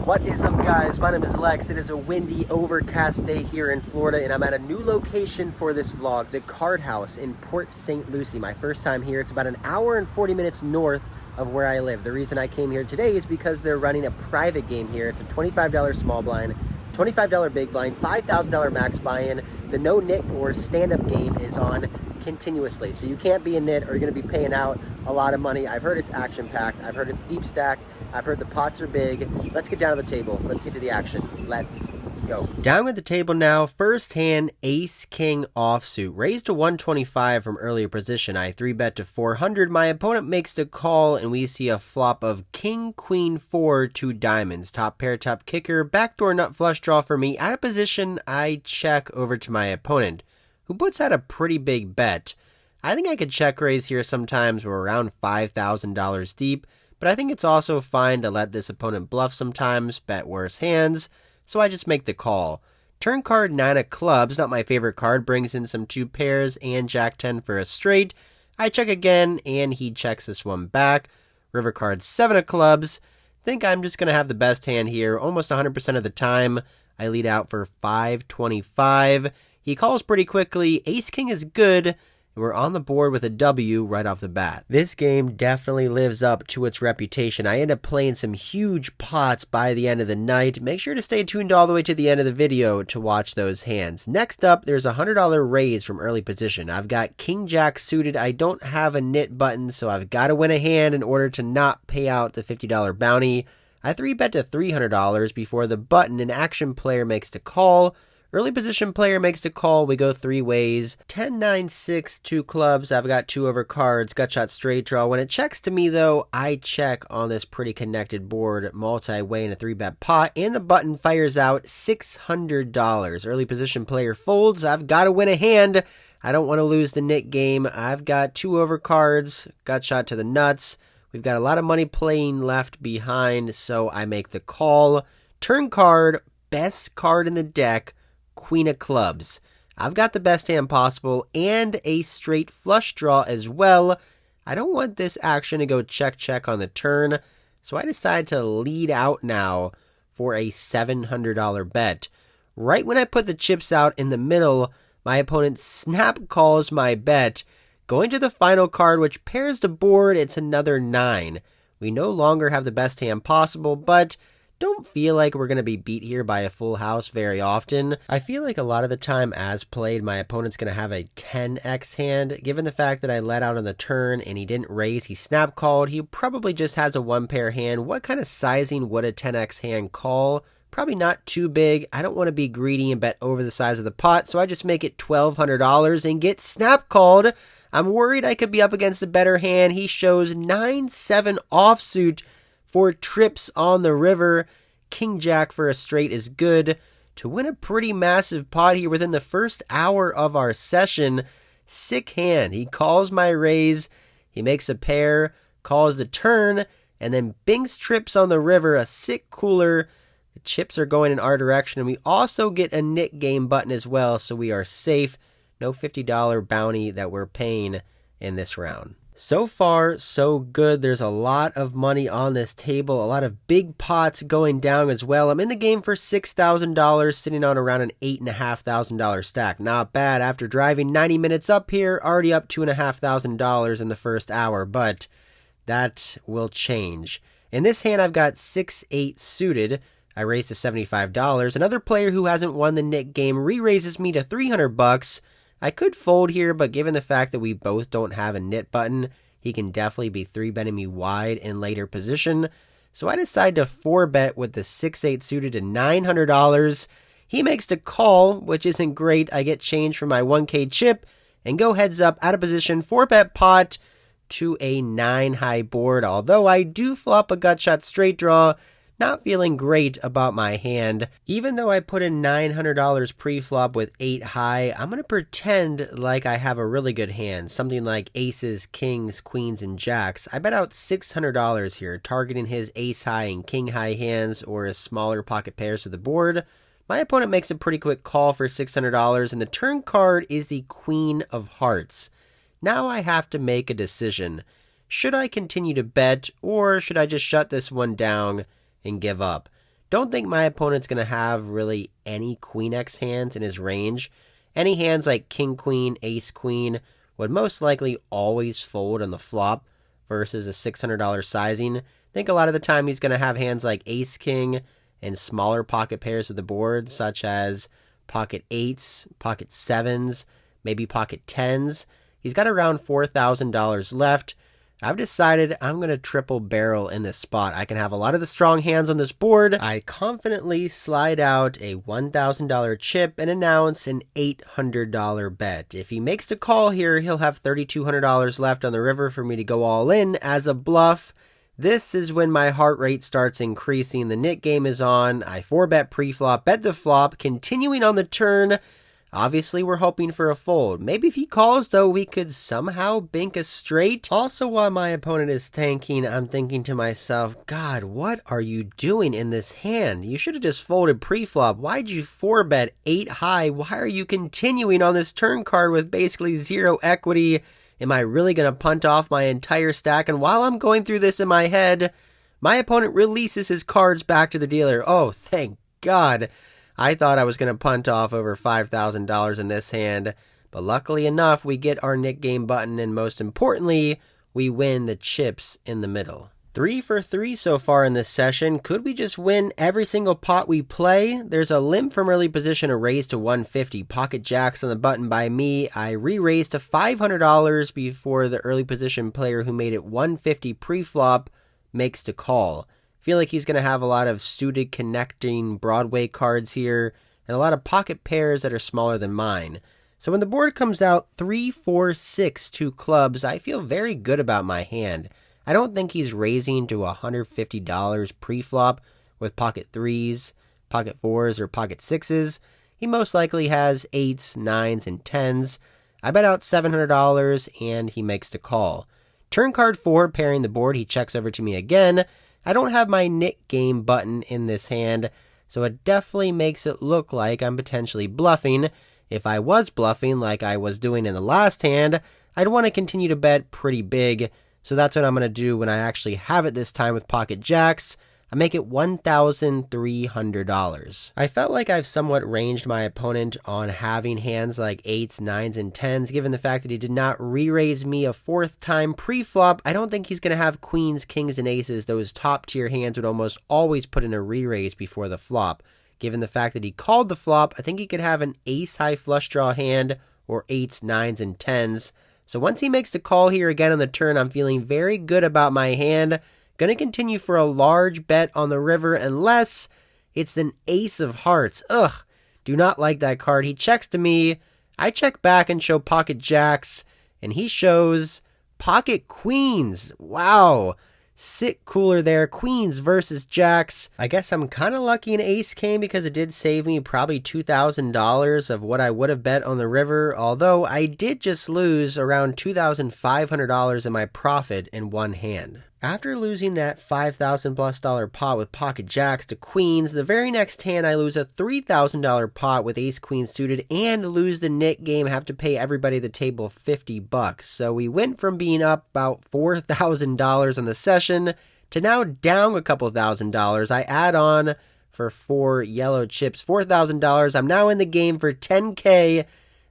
What is up, guys? My name is Lex. It is a windy, overcast day here in Florida, and I'm at a new location for this vlog, the Card House in Port St. Lucie. My first time here. It's about an hour and 40 minutes north of where I live. The reason I came here today is because they're running a private game here. It's a $25 small blind, $25 big blind, $5,000 max buy-in. The no nit or stand-up game is on continuously, so you can't be a nit or you're going to be paying out a lot of money. I've heard it's action-packed. I've heard it's deep stack. I've heard the pots are big. Let's get down to the table. Let's get to the action. Let's go. Down at the table now. First hand, ace king offsuit. Raised to 125 from earlier position. I 3-bet to 400. My opponent makes the call, and we see a flop of king, queen, 4, 2 diamonds. Top pair, top kicker. Backdoor nut flush draw for me. Out of position, I check over to my opponent, who puts out a pretty big bet. I think I could check raise here sometimes. We're around $5,000 deep. But I think it's also fine to let this opponent bluff sometimes, bet worse hands, so I just make the call. Turn card 9 of clubs, not my favorite card, brings in some 2 pairs and jack 10 for a straight. I check again, and he checks this one back. River card 7 of clubs. Think I'm just going to have the best hand here almost 100% of the time. I lead out for 525. He calls pretty quickly. Ace king is good. We're on the board with a W right off the bat. This game definitely lives up to its reputation. I end up playing some huge pots by the end of the night. Make sure to stay tuned all the way to the end of the video to watch those hands. Next up, there's a $100 raise from early position. I've got king jack suited. I don't have a nit button, so I've got to win a hand in order to not pay out the $50 bounty. I 3-bet to $300 before the button. An action player makes the call. Early position player makes the call. We go 3 ways. 10, 9, 6, 2 clubs. I've got 2 over cards. Gut shot straight draw. When it checks to me, though, I check on this pretty connected board. Multi-way in a 3-bet pot. And the button fires out $600. Early position player folds. I've got to win a hand. I don't want to lose the nit game. I've got 2 over cards. Gut shot to the nuts. We've got a lot of money playing left behind, so I make the call. Turn card. Best card in the deck. Queen of clubs. I've got the best hand possible and a straight flush draw as well. I don't want this action to go check on the turn, so I decide to lead out now for a $700 bet. Right when I put the chips out in the middle, my opponent snap calls my bet. Going to the final card, which pairs the board, it's another 9. We no longer have the best hand possible, but don't feel like we're going to be beat here by a full house very often. I feel like a lot of the time as played, my opponent's going to have a 10x hand. Given the fact that I let out on the turn and he didn't raise, he snap called, he probably just has a 1-pair hand. What kind of sizing would a 10x hand call? Probably not too big. I don't want to be greedy and bet over the size of the pot, so I just make it $1,200 and get snap called. I'm worried I could be up against a better hand. He shows 9-7 offsuit for trips on the river. King jack for a straight is good to win a pretty massive pot here within the first hour of our session. Sick hand. He calls my raise. He makes a pair, calls the turn, and then binks trips on the river. A sick cooler. The chips are going in our direction, and we also get a nit game button as well, so we are safe. No $50 bounty that we're paying in this round. So far, so good. There's a lot of money on this table, a lot of big pots going down as well. I'm in the game for $6,000, sitting on around an $8,500 stack. Not bad after driving 90 minutes up here, already up $2,500 in the first hour, but that will change. In this hand, I've got 6-8 suited. I raised to $75. Another player who hasn't won the nit game re-raises me to $300. I could fold here, but given the fact that we both don't have a nit button, he can definitely be 3-betting me wide in later position. So I decide to 4-bet with the 6-8 suited to $900. He makes the call, which isn't great. I get change from my 1K chip and go heads up out of position, 4-bet pot to a 9-high board. Although I do flop a gut shot straight draw, not feeling great about my hand. Even though I put in $900 pre-flop with 8 high, I'm going to pretend like I have a really good hand. Something like aces, kings, queens, and jacks. I bet out $600 here, targeting his ace high and king high hands or his smaller pocket pairs to the board. My opponent makes a pretty quick call for $600, and the turn card is the Queen of Hearts. Now I have to make a decision. Should I continue to bet, or should I just shut this one down and give up? Don't think my opponent's going to have really any Queen X hands in his range. Any hands like King Queen, Ace Queen would most likely always fold on the flop versus a $600 sizing. I think a lot of the time he's going to have hands like Ace King and smaller pocket pairs of the board, such as pocket 8s, pocket 7s, maybe pocket 10s. He's got around $4,000 left. I've decided I'm going to triple barrel in this spot. I can have a lot of the strong hands on this board. I confidently slide out a $1,000 chip and announce an $800 bet. If he makes the call here, he'll have $3,200 left on the river for me to go all in as a bluff. This is when my heart rate starts increasing. The nit game is on. I 4-bet pre-flop, bet the flop, continuing on the turn. Obviously, we're hoping for a fold. Maybe if he calls, though, we could somehow bink a straight. Also, while my opponent is tanking, I'm thinking to myself, God, what are you doing in this hand? You should have just folded pre-flop. Why'd you 4-bet 8 high? Why are you continuing on this turn card with basically zero equity? Am I really going to punt off my entire stack? And while I'm going through this in my head, my opponent releases his cards back to the dealer. Oh, thank God. I thought I was going to punt off over $5,000 in this hand, but luckily enough, we get our nit game button, and most importantly, we win the chips in the middle. 3 for 3 so far in this session. Could we just win every single pot we play? There's a limp from early position, a raise to 150. Pocket jacks on the button by me. I re-raised to $500 before the early position player who made it 150 pre-flop makes the call. Feel like he's going to have a lot of suited connecting Broadway cards here and a lot of pocket pairs that are smaller than mine. So when the board comes out 3, 4, 6, 2 clubs, I feel very good about my hand. I don't think he's raising to $150 pre-flop with pocket 3s, pocket 4s, or pocket 6s. He most likely has 8s, 9s, and 10s. I bet out $700 and he makes the call. Turn card 4, pairing the board, he checks over to me again. I don't have my nit game button in this hand, so it definitely makes it look like I'm potentially bluffing. If I was bluffing like I was doing in the last hand, I'd want to continue to bet pretty big, so that's what I'm going to do when I actually have it this time with pocket jacks. I make it $1,300. I felt like I've somewhat ranged my opponent on having hands like 8s, 9s, and 10s, given the fact that he did not re-raise me a 4th time pre-flop. I don't think he's going to have queens, kings, and aces. Those top-tier hands would almost always put in a re-raise before the flop. Given the fact that he called the flop, I think he could have an ace-high flush draw hand or 8s, 9s, and 10s. So once he makes the call here again on the turn, I'm feeling very good about my hand. Going to continue for a large bet on the river unless it's an ace of hearts. Ugh, do not like that card. He checks to me. I check back and show pocket jacks, and he shows pocket queens. Wow. Sit cooler there. Queens versus jacks. I guess I'm kind of lucky an ace came because it did save me probably $2,000 of what I would have bet on the river, although I did just lose around $2,500 in my profit in one hand. After losing that $5,000+ pot with pocket jacks to queens, the very next hand I lose a $3,000 pot with ace queen suited and lose the nit game, have to pay everybody at the table $50. So we went from being up about $4,000 on the session to now down a couple $1,000. I add on for 4 yellow chips, $4,000. I'm now in the game for $10K.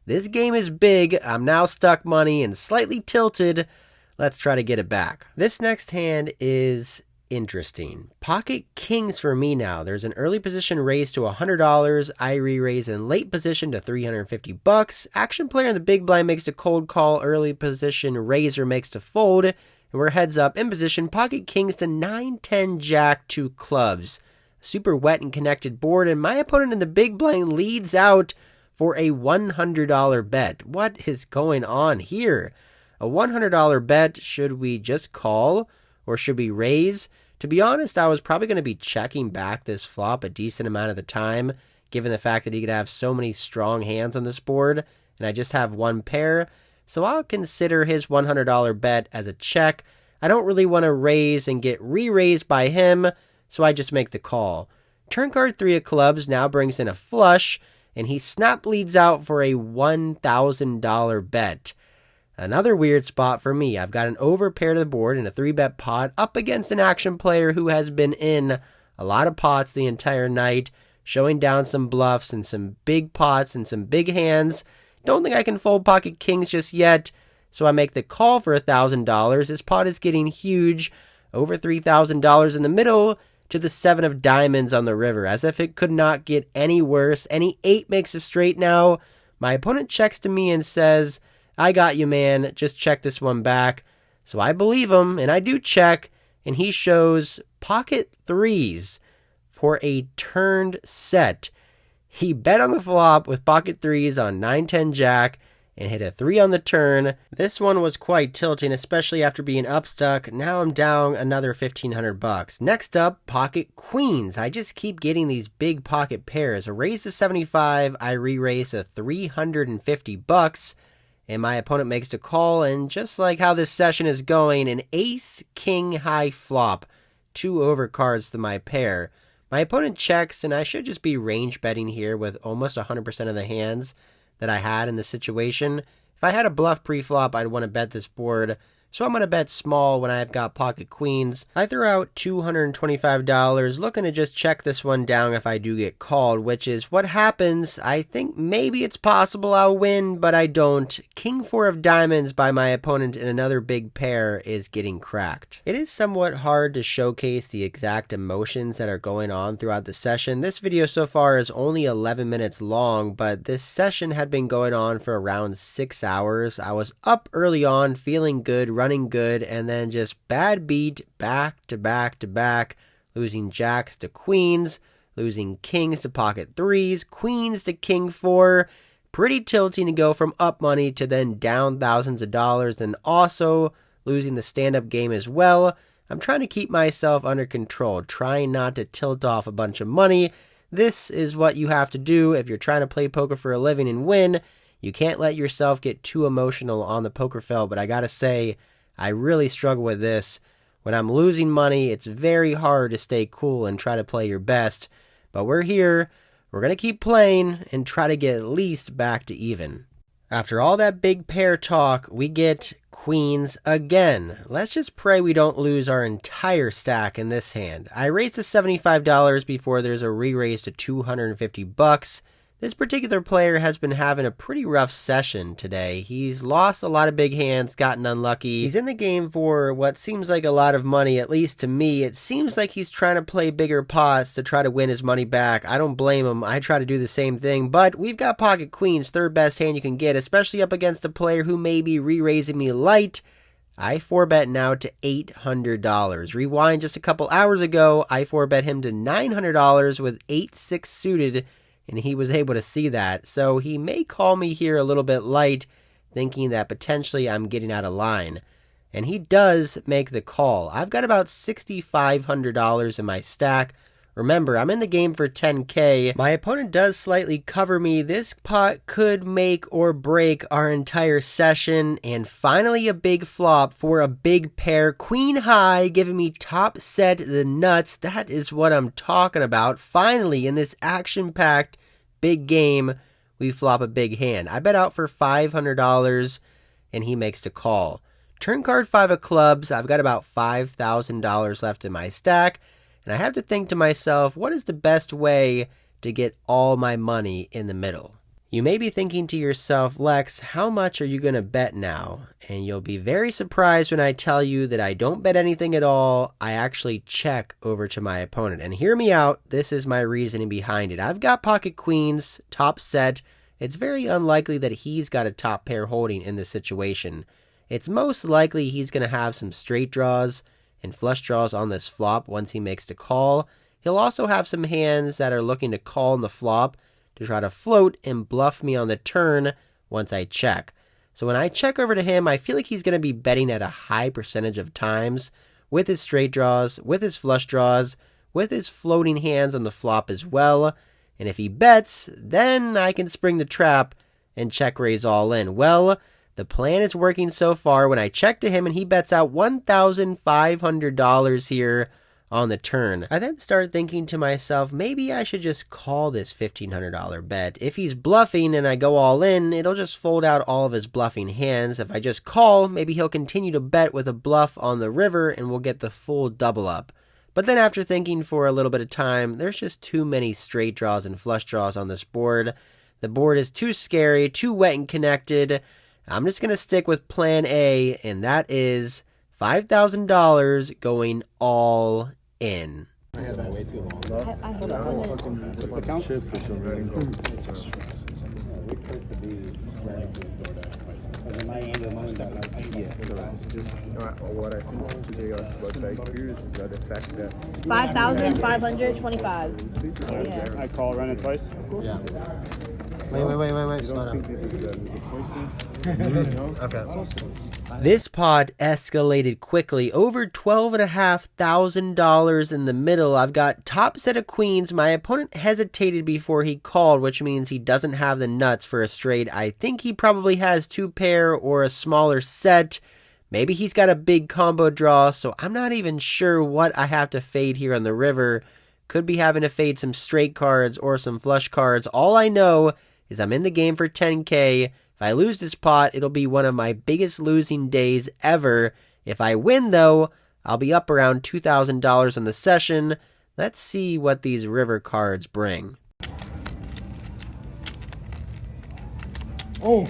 This game is big. I'm now stuck money and slightly tilted. Let's try to get it back. This next hand is interesting. Pocket kings for me now. There's an early position raise to $100. I re-raise in late position to $350. Action player in the big blind makes the cold call. Early position raiser makes the fold. And we're heads up in position. Pocket kings to 9, 10, jack, 2 clubs. Super wet and connected board. And my opponent in the big blind leads out for a $100 bet. What is going on here? A $100 bet, should we just call or should we raise? To be honest, I was probably going to be checking back this flop a decent amount of the time, given the fact that he could have so many strong hands on this board, and I just have one pair. So I'll consider his $100 bet as a check. I don't really want to raise and get re-raised by him, so I just make the call. Turn card 3 of clubs now brings in a flush, and he snap leads out for a $1,000 bet. Another weird spot for me. I've got an over pair to the board in a 3-bet pot up against an action player who has been in a lot of pots the entire night, showing down some bluffs and some big pots and some big hands. Don't think I can fold pocket kings just yet, so I make the call for $1,000. This pot is getting huge, over $3,000 in the middle to the 7 of diamonds on the river, as if it could not get any worse. Any 8 makes a straight now. My opponent checks to me and says, I got you, man, just check this one back. So I believe him, and I do check, and he shows pocket 3s for a turned set. He bet on the flop with pocket 3s on 9-10 jack and hit a 3 on the turn. This one was quite tilting, especially after being upstuck. Now I'm down another $1,500. Next up, pocket queens. I just keep getting these big pocket pairs. A raise to 75, I re-raise a $350, and my opponent makes the call, and just like how this session is going, an ace king high flop, 2 overcards to my pair. My opponent checks, and I should just be range betting here with almost 100% of the hands that I had in the situation. If I had a bluff pre-flop, I'd want to bet this board, so I'm going to bet small when I've got pocket queens. I threw out $225, looking to just check this one down if I do get called, which is what happens. I think maybe it's possible I'll win, but I don't. King 4 of diamonds by my opponent in another big pair is getting cracked. It is somewhat hard to showcase the exact emotions that are going on throughout the session. This video so far is only 11 minutes long, but this session had been going on for around 6 hours. I was up early on, feeling good, running good, and then just bad beat back to back to back, losing jacks to queens, losing kings to pocket 3s, queens to king 4. Pretty tilting to go from up money to then down thousands of dollars, and also losing the stand-up game as well. I'm trying to keep myself under control, trying not to tilt off a bunch of money. This is what you have to do if you're trying to play poker for a living and win. You can't let yourself get too emotional on the poker field, but I gotta say, I really struggle with this. When I'm losing money, it's very hard to stay cool and try to play your best. But we're here, we're going to keep playing and try to get at least back to even. After all that big pair talk, we get queens again. Let's just pray we don't lose our entire stack in this hand. I raised to $75 before there's a re-raise to $250. This particular player has been having a pretty rough session today. He's lost a lot of big hands, gotten unlucky. He's in the game for what seems like a lot of money, at least to me. It seems like he's trying to play bigger pots to try to win his money back. I don't blame him. I try to do the same thing, but we've got pocket queens, third best hand you can get, especially up against a player who may be re-raising me light. I 4-bet now to $800. Rewind just a couple hours ago, I 4-bet him to $900 with 8-6 suited, and he was able to see that. So he may call me here a little bit light, thinking that potentially I'm getting out of line. And he does make the call. I've got about $6,500 in my stack. Remember, I'm in the game for $10K. My opponent does slightly cover me. This pot could make or break our entire session. And finally a big flop for a big pair. Queen high, giving me top set the nuts. That is what I'm talking about. Finally, in this action-packed big game, we flop a big hand. I bet out for $500, and he makes the call. Turn card 5 of clubs. I've got about $5,000 left in my stack. And I have to think to myself, what is the best way to get all my money in the middle? You may be thinking to yourself, Lex, how much are you going to bet now? And you'll be very surprised when I tell you that I don't bet anything at all. I actually check over to my opponent. And hear me out, this is my reasoning behind it. I've got pocket queens, top set. It's very unlikely that he's got a top pair holding in this situation. It's most likely he's going to have some straight draws and flush draws on this flop once he makes the call. He'll also have some hands that are looking to call on the flop to try to float and bluff me on the turn once I check. So when I check over to him, I feel like he's going to be betting at a high percentage of times with his straight draws, with his flush draws, with his floating hands on the flop as well. And if he bets, then I can spring the trap and check raise all in. Well, the plan is working so far. When I check to him and he bets out $1,500 here on the turn, I then start thinking to myself, maybe I should just call this $1,500 bet. If he's bluffing and I go all in, it'll just fold out all of his bluffing hands. If I just call, maybe he'll continue to bet with a bluff on the river and we'll get the full double up. But then after thinking for a little bit of time, there's just too many straight draws and flush draws on this board. The board is too scary, too wet and connected. I'm just going to stick with plan A, and that is $5,000 going all in. I had that way too long. What I think today what I hear is that the fact that 5,525. I call run it twice. Yeah. Wait. Slow down. Okay. This pot escalated quickly, over $12,500 in the middle. I've got top set of queens. My opponent hesitated before he called, which means he doesn't have the nuts for a straight. I think he probably has two pair or a smaller set. Maybe he's got a big combo draw, so I'm not even sure what I have to fade here on the river. Could be having to fade some straight cards or some flush cards. All I know is I'm in the game for 10K. If I lose this pot, it'll be one of my biggest losing days ever. If I win, though, I'll be up around $2,000 in the session. Let's see what these river cards bring. Oh!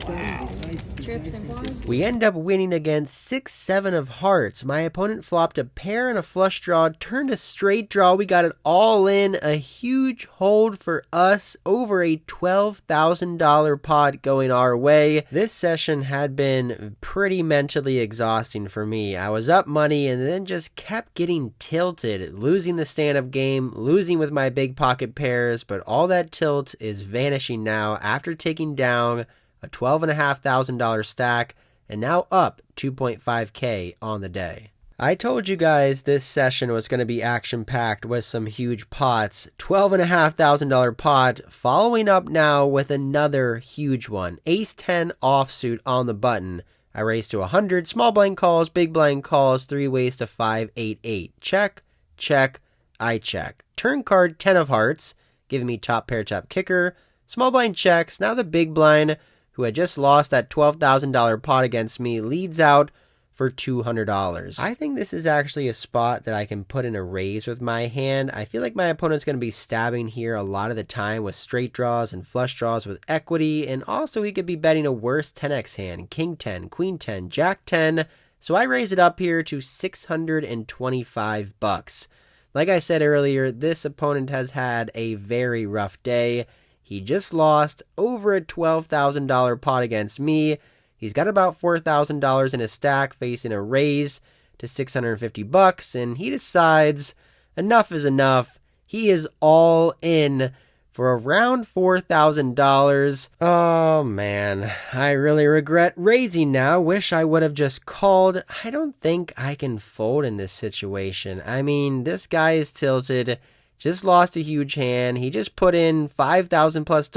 Wow. Trips and blinds. We end up winning against 6-7 of hearts. My opponent flopped a pair and a flush draw, turned a straight draw. We got it all in. A huge hold for us. Over a $12,000 pot going our way. This session had been pretty mentally exhausting for me. I was up money and then just kept getting tilted. Losing the stand-up game, losing with my big pocket pairs, but all that tilt is vanishing now after taking down a $12,500 stack, and now up 2.5K on the day. I told you guys this session was going to be action-packed with some huge pots. $12,500 pot, following up now with another huge one. Ace-10 offsuit on the button. I raised to 100, small blind calls, big blind calls, 3 ways to 588. Check, check, I check. Turn card 10 of hearts, giving me top pair, top kicker. Small blind checks, now the big blind, who had just lost that $12,000 pot against me, leads out for $200. I think this is actually a spot that I can put in a raise with my hand. I feel like my opponent's going to be stabbing here a lot of the time with straight draws and flush draws with equity, and also he could be betting a worse 10x hand, king 10, queen 10, jack 10, so I raise it up here to $625. Like I said earlier, this opponent has had a very rough day. He just lost over a $12,000 pot against me. He's got about $4,000 in his stack facing a raise to $650, and he decides enough is enough. He is all in for around $4,000. Oh man, I really regret raising now. Wish I would have just called. I don't think I can fold in this situation. I mean, this guy is tilted. Just lost a huge hand. He just put in $5,000 plus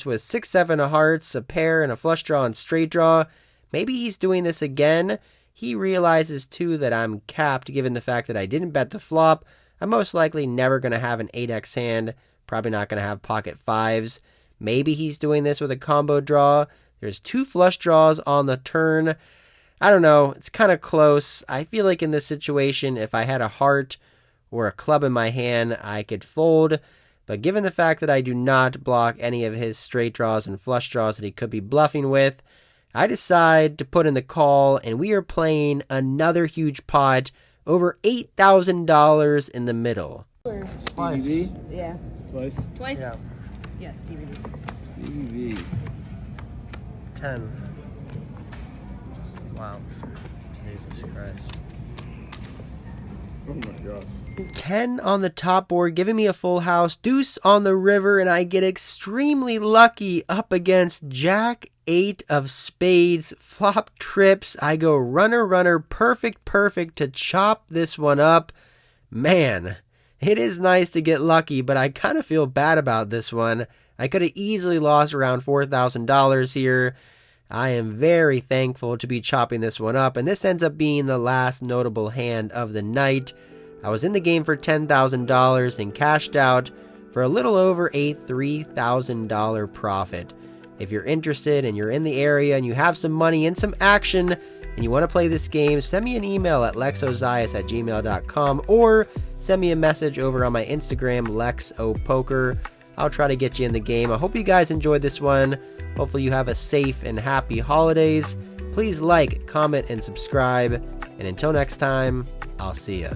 with 6-7 of hearts, a pair, and a flush draw and straight draw. Maybe he's doing this again. He realizes too that I'm capped given the fact that I didn't bet the flop. I'm most likely never going to have an 8x hand. Probably not going to have pocket fives. Maybe he's doing this with a combo draw. There's 2 flush draws on the turn. I don't know. It's kind of close. I feel like in this situation, if I had a heart or a club in my hand, I could fold, but given the fact that I do not block any of his straight draws and flush draws that he could be bluffing with, I decide to put in the call, and we are playing another huge pot, over $8,000 in the middle. Twice. Yeah. Twice? Yeah. Yes, DVD. TV. 10. Wow. Jesus Christ. Oh my gosh. 10 on the top board, giving me a full house, deuce on the river, and I get extremely lucky up against jack 8 of spades, flop trips. I go runner, runner, perfect to chop this one up. Man, it is nice to get lucky, but I kind of feel bad about this one. I could have easily lost around $4,000 here. I am very thankful to be chopping this one up, and this ends up being the last notable hand of the night. I was in the game for $10,000 and cashed out for a little over a $3,000 profit. If you're interested and you're in the area and you have some money and some action, and you want to play this game, send me an email at lexozias@gmail.com or send me a message over on my Instagram, LexOPoker. I'll try to get you in the game. I hope you guys enjoyed this one. Hopefully you have a safe and happy holidays. Please like, comment, and subscribe. And until next time, I'll see ya.